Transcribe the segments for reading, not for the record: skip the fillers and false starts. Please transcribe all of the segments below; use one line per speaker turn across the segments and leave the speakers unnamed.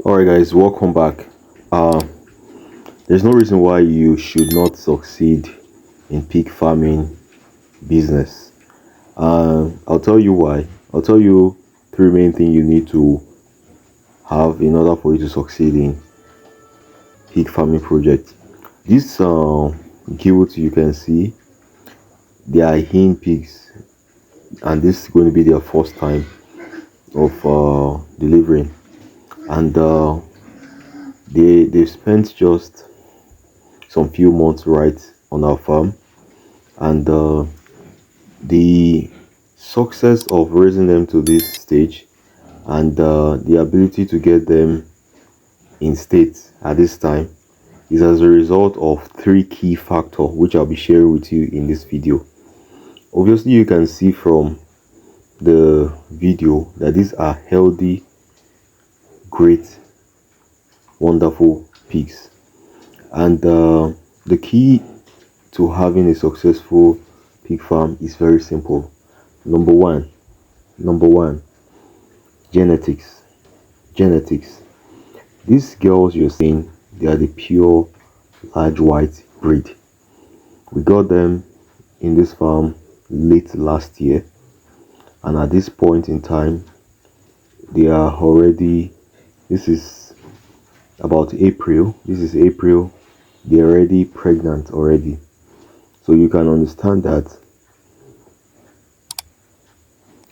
Alright guys, welcome back. uh there's no reason why you should not succeed in pig farming business. I'll tell you why. I'll tell you three main things you need to have in order for you to succeed in pig farming project. This guild, you can see they are hen pigs, and this is going to be their first time of delivering. And they spent just some few months right on our farm, and the success of raising them to this stage, and the ability to get them in state at this time, is as a result of three key factors which I'll be sharing with you in this video. Obviously, you can see from the video that these are healthy, great, wonderful pigs. And the key to having a successful pig farm is very simple. Number one, genetics. These girls you're seeing, they are the pure large white breed. We got them in this farm late last year, and at this point in time they are already, this is about April, they're already pregnant already. So you can understand that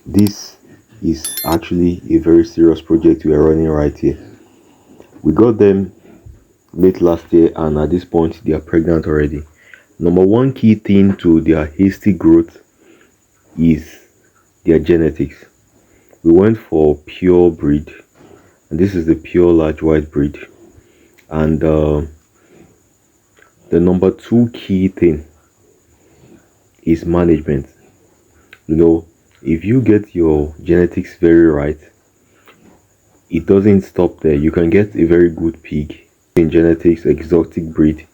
this is actually a very serious project we are running right here. We got them late last year, and at this point they are pregnant already. Number one key thing to their hasty growth is their genetics. We went for pure breed, and this is the pure large white breed. And the number two key thing is management. If you get your genetics very right, it doesn't stop there. You can get a very good pig in genetics, exotic breed,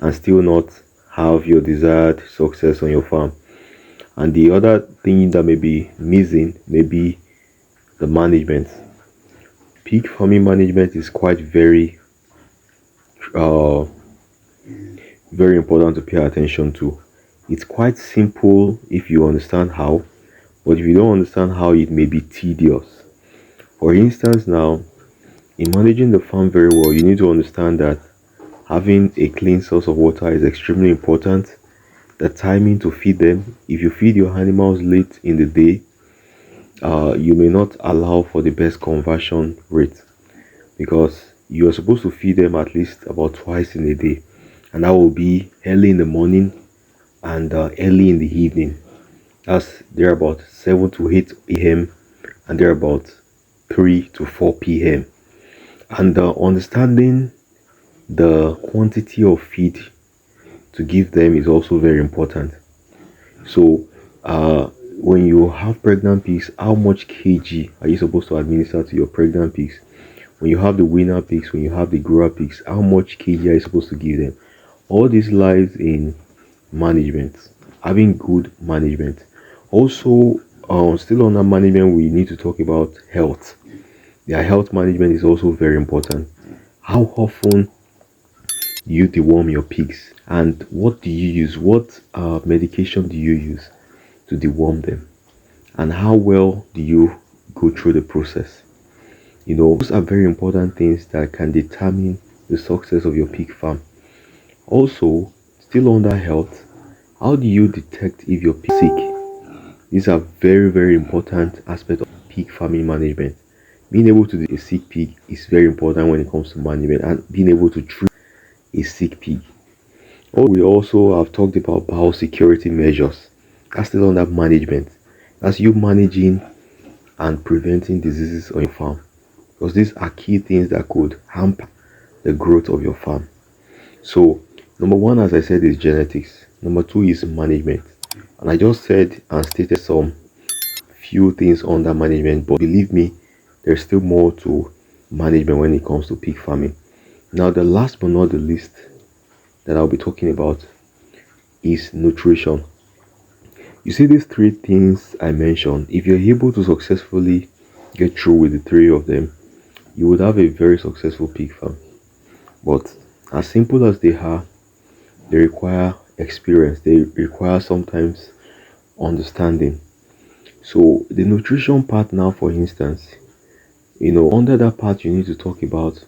and still not have your desired success on your farm. And the other thing that may be missing may be the management. Pig farming management is quite very important to pay attention to. It's quite simple if you understand how, but if you don't understand how, it may be tedious. For instance, now, in managing the farm very well, you need to understand that having a clean source of water is extremely important. The timing to feed them. If you feed your animals late in the day, you may not allow for the best conversion rate, because you are supposed to feed them at least about twice in a day, and that will be early in the morning and early in the evening. That's there about 7 to 8 p.m. and there about 3 to 4 p.m. And understanding the quantity of feed to give them is also very important. So when you have pregnant pigs, how much kg are you supposed to administer to your pregnant pigs? When you have the winner pigs, when you have the grower pigs, how much kg are you supposed to give them? All this lies in management, having good management. Also, still on that management, we need to talk about health. Their health management is also very important. How often you deworm your pigs, and what do you use? What medication do you use to deworm them, and how well do you go through the process? Those are very important things that can determine the success of your pig farm. Also, still under health, how do you detect if your pig is sick? These are very important aspects of pig farming management. Being able to detect a sick pig is very important when it comes to management, and being able to treat a sick pig. We also have talked about biosecurity measures. That's still under management. That's you managing and preventing diseases on your farm, because these are key things that could hamper the growth of your farm. So number one, as I said, is genetics. Number two is management, and I just said and stated some few things under management, but believe me, there's still more to management when it comes to pig farming. Now, the last but not the least that I'll be talking about is nutrition. You see, these three things I mentioned, if you're able to successfully get through with the three of them, you would have a very successful pig farm. But as simple as they are, they require experience, they require sometimes understanding. So the nutrition part now, for instance, under that part, you need to talk about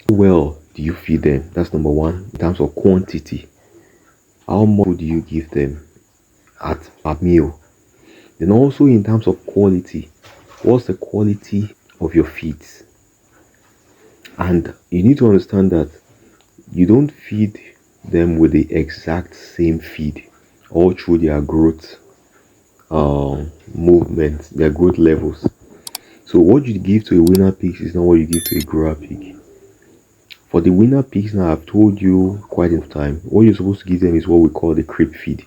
how well do you feed them. That's number one. In terms of quantity, how much food do you give them at a meal? Then also in terms of quality, what's the quality of your feeds? And you need to understand that you don't feed them with the exact same feed all through their growth movement, their growth levels. So what you give to a winner pig is not what you give to a grower pig. For the winner pigs, now I've told you quite enough time, what you're supposed to give them is what we call the creep feed.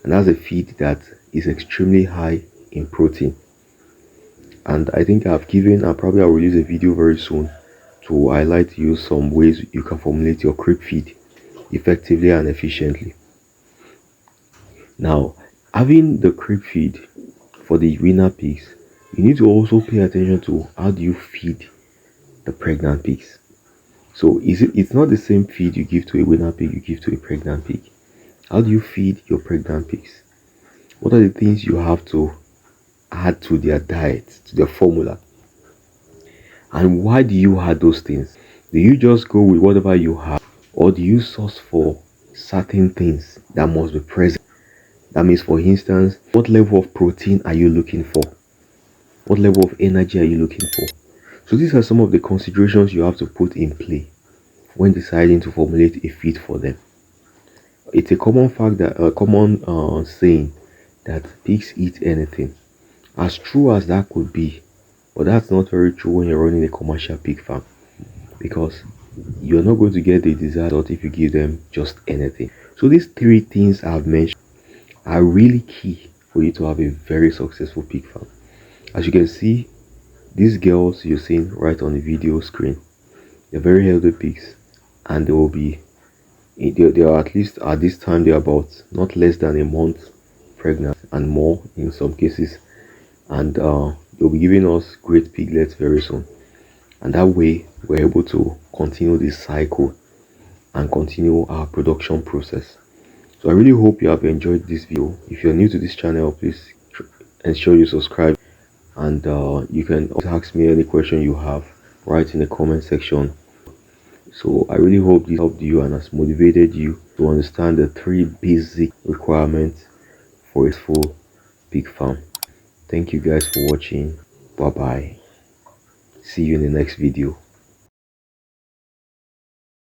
And that's a feed that is extremely high in protein. And I think I'll release a video very soon to highlight to you some ways you can formulate your creep feed effectively and efficiently. Now, having the creep feed for the winner pigs, you need to also pay attention to how do you feed the pregnant pigs. So it's not the same feed you give to a winner pig you give to a pregnant pig. How do you feed your pregnant pigs? What are the things you have to add to their diet, to their formula? And why do you add those things? Do you just go with whatever you have, or do you source for certain things that must be present? That means, for instance, what level of protein are you looking for? What level of energy are you looking for? So these are some of the considerations you have to put in play when deciding to formulate a feed for them. It's a common saying that pigs eat anything. As true as that could be, but that's not very true when you're running a commercial pig farm, because you're not going to get the desired result if you give them just anything. So these three things I've mentioned are really key for you to have a very successful pig farm. As you can see, these girls you're seeing right on the video screen, they're very healthy pigs, and they are, at least at this time, they're about not less than a month pregnant and more in some cases, and they'll be giving us great piglets very soon. And that way we're able to continue this cycle and continue our production process. So I really hope you have enjoyed this video. If you're new to this channel, please ensure you subscribe, and you can also ask me any question you have right in the comment section. So I really hope this helped you and has motivated you to understand the three basic requirements for a full pig farm. Thank you guys for watching. Bye bye. See you in the next video.